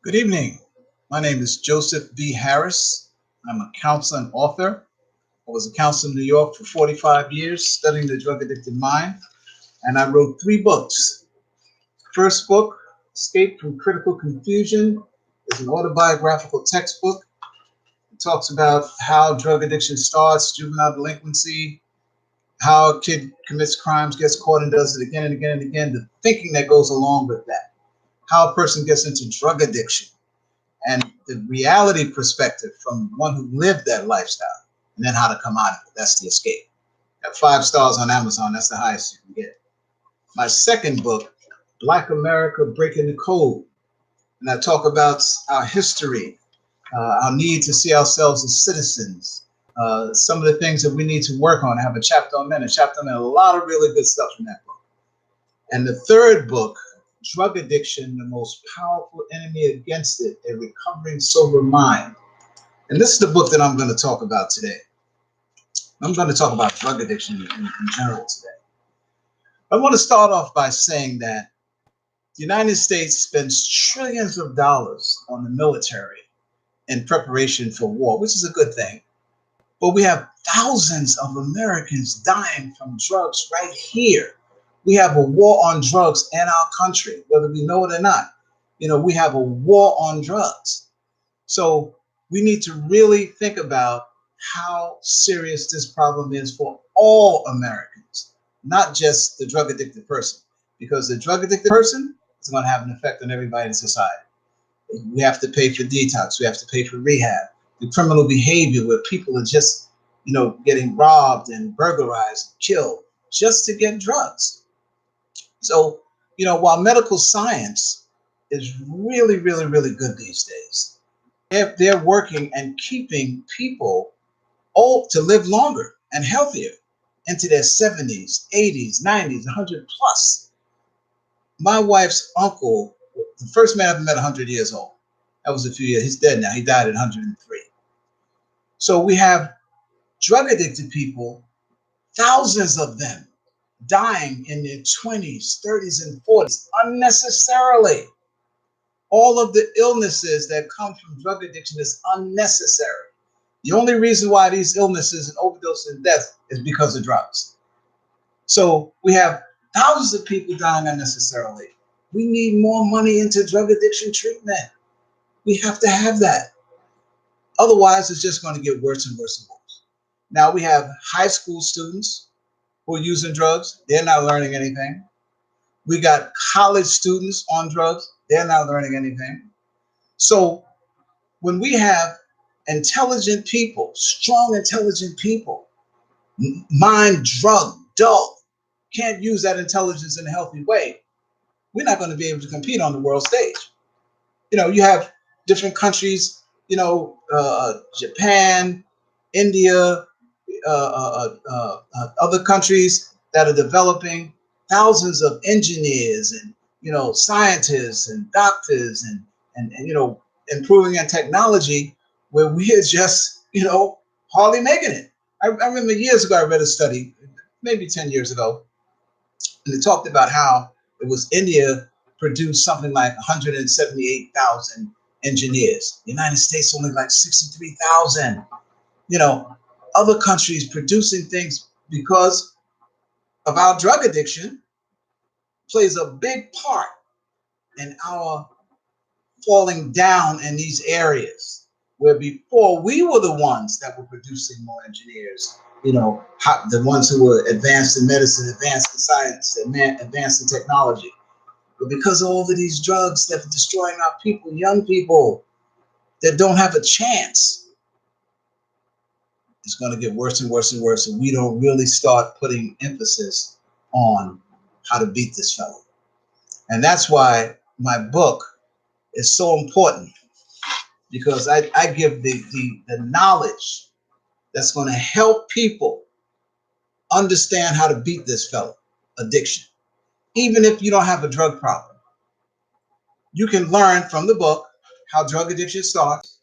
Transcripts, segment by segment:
Good evening. My name is Joseph V. Harris. I'm a counselor and author. I was a counselor in New York for 45 years, studying the drug addicted mind, and I wrote three books. First book, Escape from Critical Confusion, is an autobiographical textbook. It talks about how drug addiction starts, juvenile delinquency, how a kid commits crimes, gets caught and does it again and again and again, the thinking that goes along with that, how a person gets into drug addiction, and the reality perspective from one who lived that lifestyle, and then how to come out of it. That's the escape. At 5 stars on Amazon, that's the highest you can get. My second book, Black America Breaking the Code, and I talk about our history, our need to see ourselves as citizens, some of the things that we need to work on. I have a chapter on men, a chapter on men, a lot of really good stuff in that book. And the third book, Drug Addiction, the Most Powerful Enemy Against It, A Recovering Sober Mind. And this is the book that I'm going to talk about today. I'm going to talk about drug addiction in general today. I want to start off by saying that the United States spends trillions of dollars on the military in preparation for war, which is a good thing. But we have thousands of Americans dying from drugs right here. We have a war on drugs in our country, whether we know it or not. We have a war on drugs. So we need to really think about how serious this problem is for all Americans, not just the drug addicted person, because the drug addicted person is going to have an effect on everybody in society. We have to pay for detox. We have to pay for rehab. The criminal behavior where people are just, getting robbed and burglarized, and killed just to get drugs. So, while medical science is really, really, really good these days, they're working and keeping people old to live longer and healthier into their 70s, 80s, 90s, 100 plus. My wife's uncle, the first man I ever met, 100 years old. That was a few years. He's dead now. He died at 103. So we have drug addicted people, thousands of them, dying in their 20s, 30s, and 40s unnecessarily. All of the illnesses that come from drug addiction is unnecessary. The only reason why these illnesses and overdoses and death is because of drugs. So we have thousands of people dying unnecessarily. We need more money into drug addiction treatment. We have to have that. Otherwise, it's just going to get worse and worse and worse. Now we have high school students who are using drugs. They're not learning anything. We got college students on drugs. They're not learning anything. So when we have intelligent people, strong, intelligent people, mind drugged, dull, can't use that intelligence in a healthy way, we're not going to be able to compete on the world stage. You have different countries, Japan, India, other countries that are developing thousands of engineers and scientists and doctors and improving in technology where we are just hardly making it. I remember years ago I read a study, maybe 10 years ago, and it talked about how it was India produced something like 178,000 engineers. The United States only like 63,000. Other countries producing things because of our drug addiction plays a big part in our falling down in these areas where before we were the ones that were producing more engineers, the ones who were advanced in medicine, advanced in science, advanced in technology. But because of all of these drugs that are destroying our people, young people that don't have a chance, it's going to get worse and worse and worse. And we don't really start putting emphasis on how to beat this fellow. And that's why my book is so important, because I give the knowledge that's going to help people understand how to beat this fellow addiction. Even if you don't have a drug problem, you can learn from the book how drug addiction starts,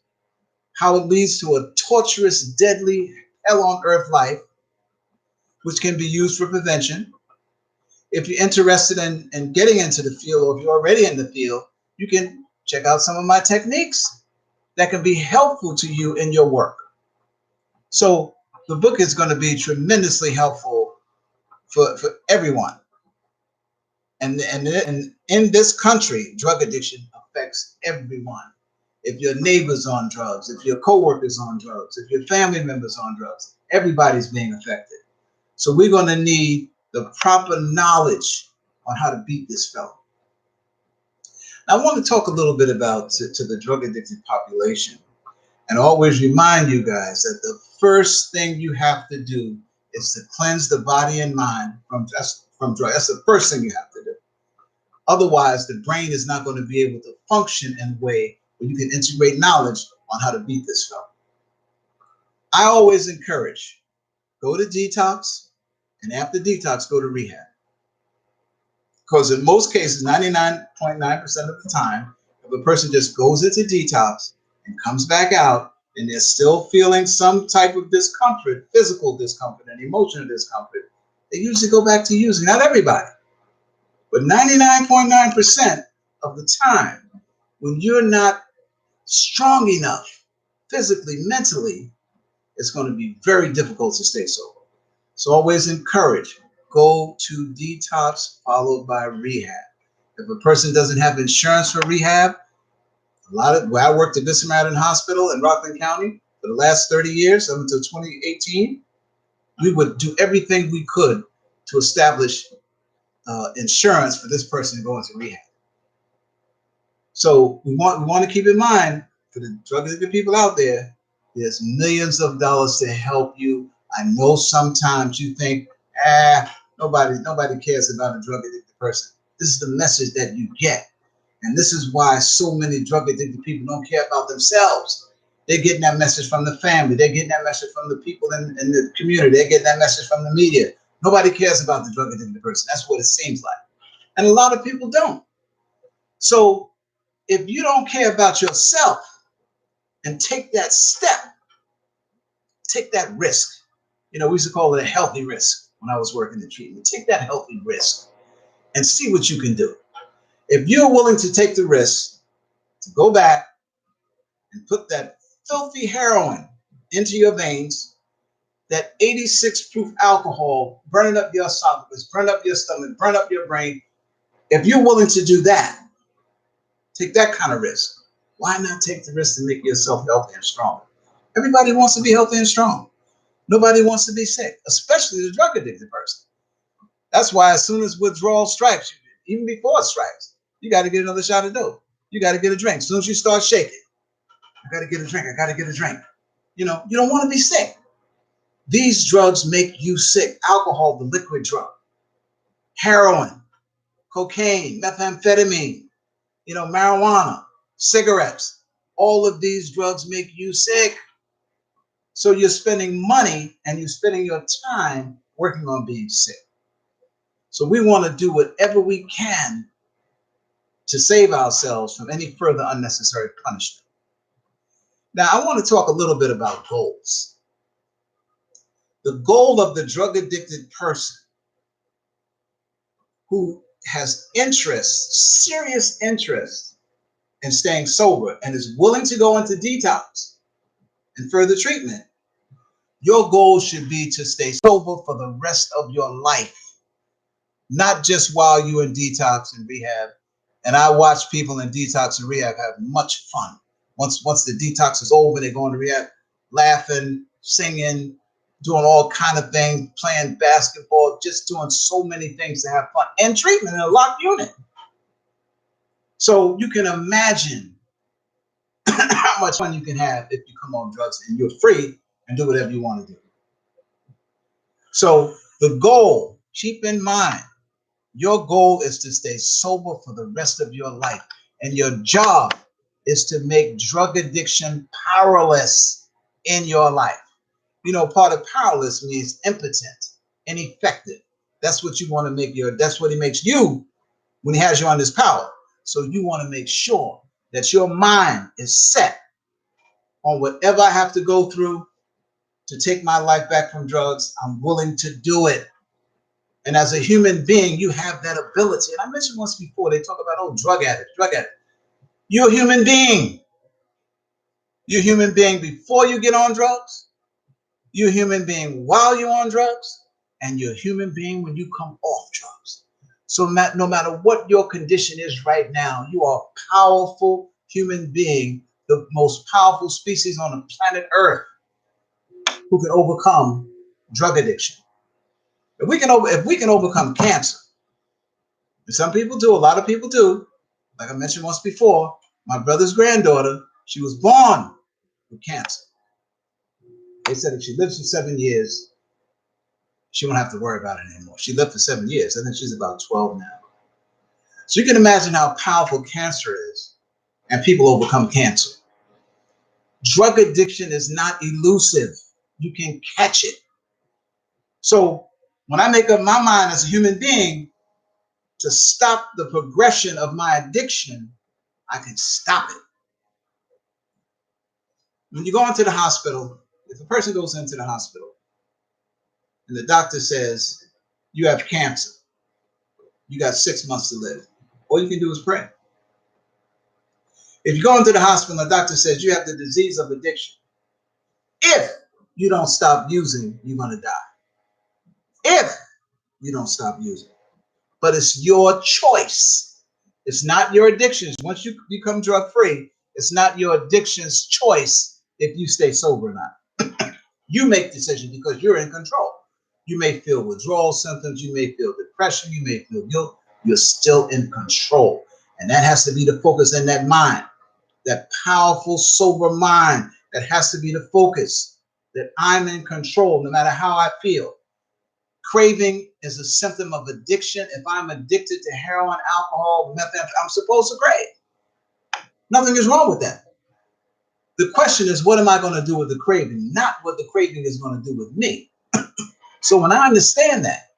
how it leads to a torturous, deadly, hell on earth life, which can be used for prevention. If you're interested in getting into the field, or if you're already in the field, you can check out some of my techniques that can be helpful to you in your work. So the book is going to be tremendously helpful for everyone. And in this country, drug addiction affects everyone. If your neighbor's on drugs, if your coworker's on drugs, if your family member's on drugs, everybody's being affected. So we're going to need the proper knowledge on how to beat this fellow. Now, I want to talk a little bit about to the drug addicted population, and always remind you guys that the first thing you have to do is to cleanse the body and mind from drugs. That's the first thing you have to do. Otherwise, the brain is not going to be able to function in a way where you can integrate knowledge on how to beat this fellow. I always encourage, go to detox, and after detox, go to rehab. Because in most cases, 99.9% of the time, if a person just goes into detox and comes back out and they're still feeling some type of discomfort, physical discomfort and emotional discomfort, they usually go back to using. Not everybody, but 99.9% of the time, when you're not strong enough physically, mentally, it's going to be very difficult to stay sober. So always encourage, go to detox followed by rehab. If a person doesn't have insurance for rehab, I worked at Good Samaritan Hospital in Rockland County for the last 30 years, up until 2018. We would do everything we could to establish insurance for this person to go into rehab. So we want to keep in mind, for the drug addicted people out there, there's millions of dollars to help you. I know sometimes you think, nobody cares about a drug addicted person. This is the message that you get. And this is why so many drug addicted people don't care about themselves. They're getting that message from the family. They're getting that message from the people in the community. They're getting that message from the media. Nobody cares about the drug addicted person. That's what it seems like. And a lot of people don't. So if you don't care about yourself and take that step, take that risk. We used to call it a healthy risk when I was working in treatment. Take that healthy risk and see what you can do. If you're willing to take the risk to go back and put that filthy heroin into your veins, that 86 proof alcohol burning up your esophagus, burn up your stomach, burn up your brain, if you're willing to do that, take that kind of risk. Why not take the risk to make yourself healthy and strong? Everybody wants to be healthy and strong. Nobody wants to be sick, especially the drug addicted person. That's why as soon as withdrawal strikes, even before it strikes, you got to get another shot of dope. You got to get a drink. As soon as you start shaking, I got to get a drink. I got to get a drink. You don't want to be sick. These drugs make you sick. Alcohol, the liquid drug, heroin, cocaine, methamphetamine, marijuana, cigarettes. All of these drugs make you sick. So you're spending money and you're spending your time working on being sick. So we want to do whatever we can to save ourselves from any further unnecessary punishment. Now, I want to talk a little bit about goals. The goal of the drug addicted person who has interest, serious interest in staying sober and is willing to go into detox and further treatment, your goal should be to stay sober for the rest of your life, not just while you're in detox and rehab. And I watch people in detox and rehab have much fun. Once the detox is over, they go into rehab, laughing, singing, doing all kind of things, playing basketball, just doing so many things to have fun, and treatment in a locked unit. So you can imagine how much fun you can have if you come on drugs and you're free and do whatever you want to do. So the goal, keep in mind, your goal is to stay sober for the rest of your life. And your job is to make drug addiction powerless in your life. Part of powerless means impotent, ineffective. That's what you want to make that's what he makes you when he has you on this power. So you want to make sure that your mind is set on whatever I have to go through to take my life back from drugs. I'm willing to do it. And as a human being, you have that ability. And I mentioned once before, they talk about, drug addict. You're a human being. You're a human being before you get on drugs. You're a human being while you're on drugs. And you're a human being when you come off drugs. So no matter what your condition is right now, you are a powerful human being, the most powerful species on the planet Earth who can overcome drug addiction. If we can overcome cancer, and some people do, a lot of people do, like I mentioned once before, my brother's granddaughter, she was born with cancer. They said if she lives for 7 years, she won't have to worry about it anymore. She lived for 7 years. I think she's about 12 now. So you can imagine how powerful cancer is, and people overcome cancer. Drug addiction is not elusive. You can catch it. So when I make up my mind as a human being to stop the progression of my addiction, I can stop it. When you go into the hospital, if a person goes into the hospital and the doctor says, you have cancer, you got 6 months to live, all you can do is pray. If you go into the hospital and the doctor says you have the disease of addiction, if you don't stop using, you're going to die. If you don't stop using. But it's your choice. It's not your addictions. Once you become drug free, it's not your addiction's choice if you stay sober or not. You make decisions because you're in control. You may feel withdrawal symptoms. You may feel depression. You may feel guilt. You're still in control. And that has to be the focus in that mind, that powerful, sober mind. That has to be the focus, that I'm in control no matter how I feel. Craving is a symptom of addiction. If I'm addicted to heroin, alcohol, methamphetamine, I'm supposed to crave. Nothing is wrong with that. The question is, what am I going to do with the craving? Not what the craving is going to do with me. So when I understand that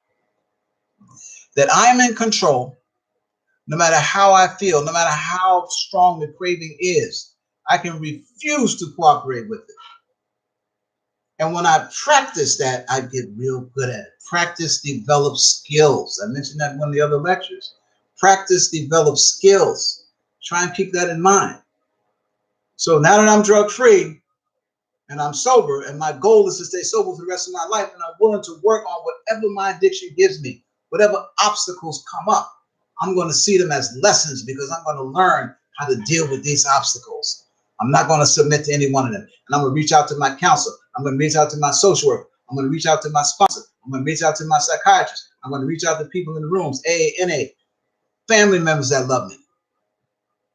I'm in control, no matter how I feel, no matter how strong the craving is, I can refuse to cooperate with it. And when I practice that, I get real good at it. Practice develops skills. I mentioned that in one of the other lectures. Practice develops skills. Try and keep that in mind. So now that I'm drug free and I'm sober, and my goal is to stay sober for the rest of my life, and I'm willing to work on whatever my addiction gives me, whatever obstacles come up, I'm going to see them as lessons because I'm going to learn how to deal with these obstacles. I'm not going to submit to any one of them. And I'm going to reach out to my counselor. I'm going to reach out to my social worker. I'm going to reach out to my sponsor. I'm going to reach out to my psychiatrist. I'm going to reach out to people in the rooms, AA, NA, family members that love me.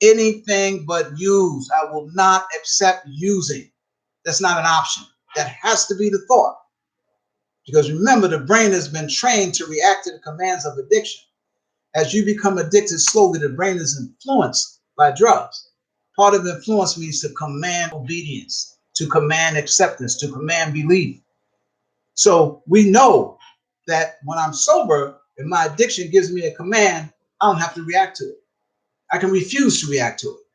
Anything but use. I will not accept using. That's not an option. That has to be the thought. Because remember, the brain has been trained to react to the commands of addiction. As you become addicted slowly, the brain is influenced by drugs. Part of influence means to command obedience, to command acceptance, to command belief. So we know that when I'm sober and my addiction gives me a command, I don't have to react to it. I can refuse to react to it.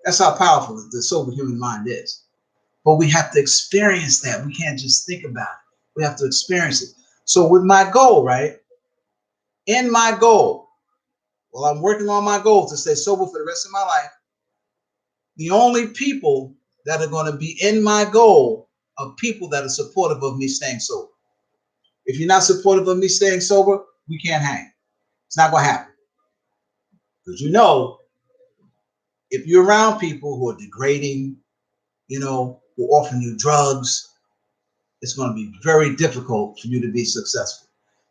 That's how powerful the sober human mind is. But we have to experience that. We can't just think about it. We have to experience it. So with my goal, right? In my goal, while I'm working on my goal to stay sober for the rest of my life, the only people that are going to be in my goal are people that are supportive of me staying sober. If you're not supportive of me staying sober, we can't hang. It's not going to happen. Because you know, if you're around people who are degrading, who offer you drugs, it's going to be very difficult for you to be successful.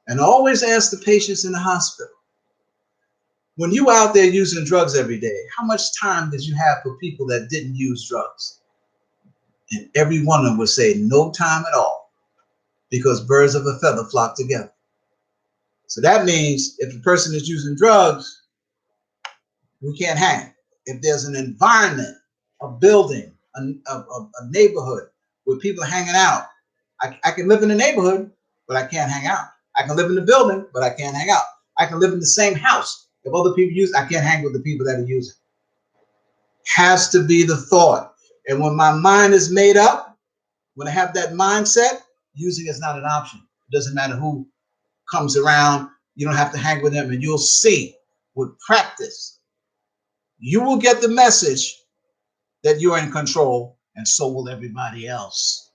And I always ask the patients in the hospital, when you out there using drugs every day, how much time did you have for people that didn't use drugs? And every one of them would say no time at all, because birds of a feather flock together. So that means if a person is using drugs, we can't hang. If there's an environment, a building, a neighborhood where people are hanging out, I can live in the neighborhood, but I can't hang out. I can live in the building, but I can't hang out. I can live in the same house. If other people use, I can't hang with the people that are using. Has to be the thought. And when my mind is made up, when I have that mindset, using is not an option. It doesn't matter who comes around. You don't have to hang with them, and you'll see with practice, you will get the message that you're in control, and so will everybody else.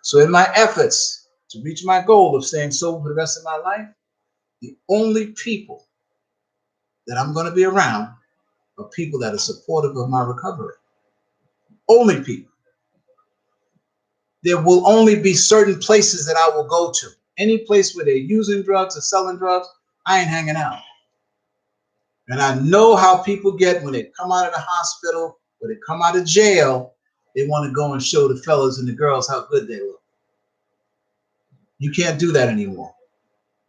So in my efforts to reach my goal of staying sober for the rest of my life, the only people that I'm going to be around are people that are supportive of my recovery. Only people. There will only be certain places that I will go to. Any place where they're using drugs or selling drugs, I ain't hanging out. And I know how people get when they come out of the hospital, when they come out of jail, they want to go and show the fellas and the girls how good they look. You can't do that anymore.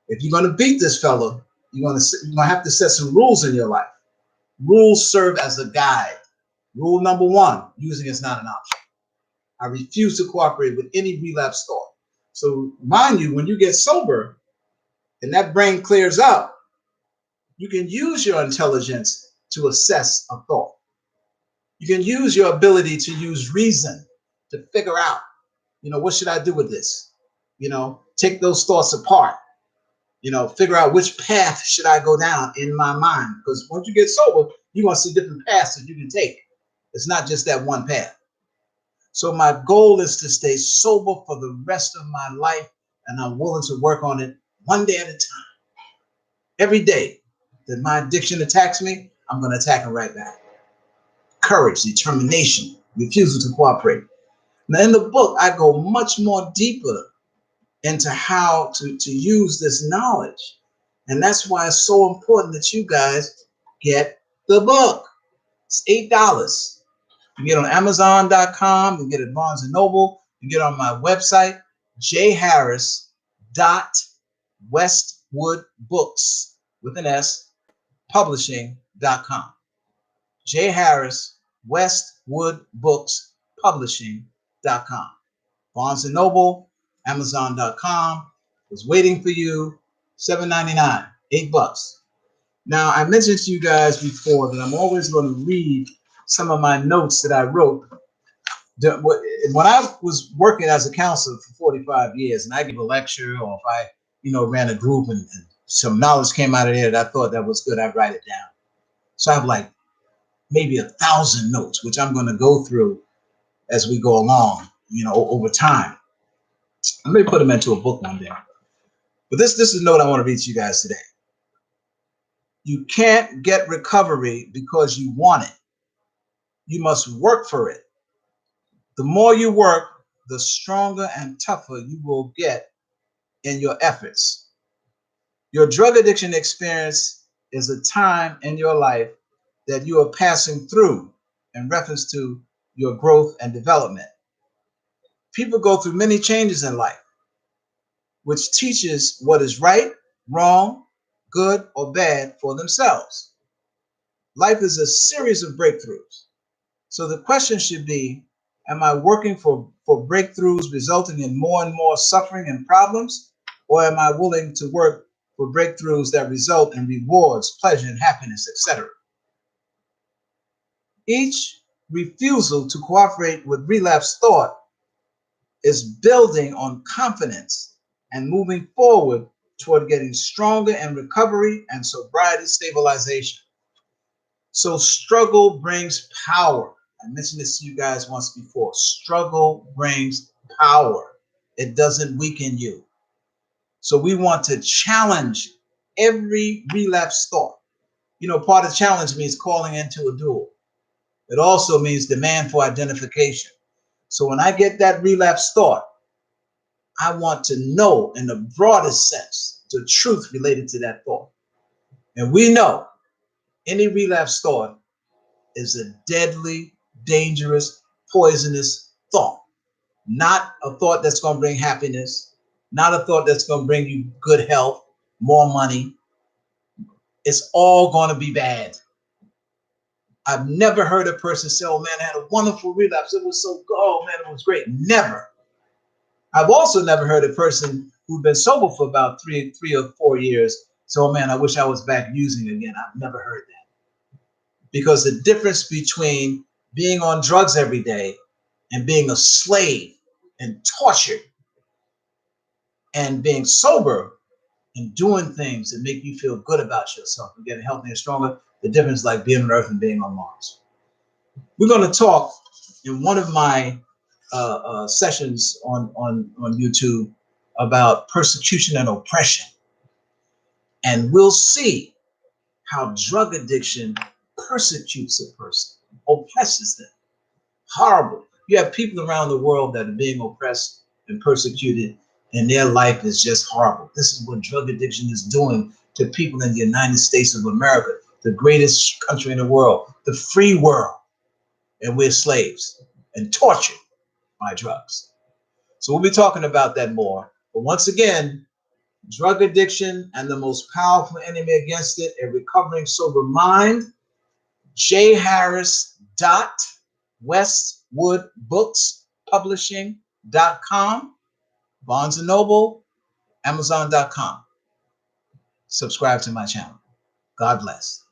If you're going to beat this fella, you're going to have to set some rules in your life. Rules serve as a guide. Rule number 1, using is not an option. I refuse to cooperate with any relapse thought. So mind you, when you get sober and that brain clears up, you can use your intelligence to assess a thought. You can use your ability to use reason to figure out, what should I do with this? Take those thoughts apart, figure out which path should I go down in my mind. Because once you get sober, you're going to see different paths that you can take. It's not just that one path. So my goal is to stay sober for the rest of my life, and I'm willing to work on it one day at a time. Every day that my addiction attacks me, I'm going to attack it right back. Courage, determination, refusal to cooperate. Now in the book, I go much more deeper into how to use this knowledge. And that's why it's so important that you guys get the book. It's $8. You get on Amazon.com, you get it at Barnes & Noble, you get on my website, jharris.westwoodbooks, with an S, publishing.com. jharris.westwoodbooks.publishing.com. Barnes & Noble, Amazon.com, was waiting for you, $7.99, $8. Now, I mentioned to you guys before that I'm always going to read some of my notes that I wrote. When I was working as a counselor for 45 years, and I give a lecture, or if I, ran a group and some knowledge came out of there that I thought that was good, I'd write it down. So I have like maybe 1,000 notes, which I'm going to go through as we go along, over time. I may put them into a book one day. But this is a note I want to read to you guys today. You can't get recovery because you want it. You must work for it. The more you work, the stronger and tougher you will get in your efforts. Your drug addiction experience is a time in your life that you are passing through in reference to your growth and development. People go through many changes in life, which teaches what is right, wrong, good, or bad for themselves. Life is a series of breakthroughs. So the question should be, am I working for breakthroughs resulting in more and more suffering and problems? Or am I willing to work for breakthroughs that result in rewards, pleasure, and happiness, etc.? Each refusal to cooperate with relapse thought is building on confidence and moving forward toward getting stronger in recovery and sobriety stabilization. So struggle brings power. I mentioned this to you guys once before. Struggle brings power. It doesn't weaken you. So we want to challenge every relapse thought. Part of challenge means calling into a duel. It also means demand for identification. So when I get that relapse thought, I want to know in the broadest sense the truth related to that thought. And we know any relapse thought is a deadly, dangerous, poisonous thought. Not a thought that's going to bring happiness, not a thought that's going to bring you good health, more money. It's all going to be bad. I've never heard a person say, oh man, I had a wonderful relapse. It was so good. Oh man, it was great. Never. I've also never heard a person who'd been sober for about three or 4 years say, oh man, I wish I was back using again. I've never heard that. Because the difference between being on drugs every day and being a slave and tortured and being sober and doing things that make you feel good about yourself and getting healthier and stronger, the difference like being on Earth and being on Mars. We're going to talk in one of my sessions on YouTube about persecution and oppression. And we'll see how drug addiction persecutes a person, oppresses them horribly. You have people around the world that are being oppressed and persecuted, and their life is just horrible. This is what drug addiction is doing to people in the United States of America, the greatest country in the world, the free world. And we're slaves and tortured by drugs. So we'll be talking about that more. But once again, drug addiction and the most powerful enemy against it, a recovering sober mind, jharris.westwoodbookspublishing.com, Barnes & Noble, Amazon.com. Subscribe to my channel. God bless.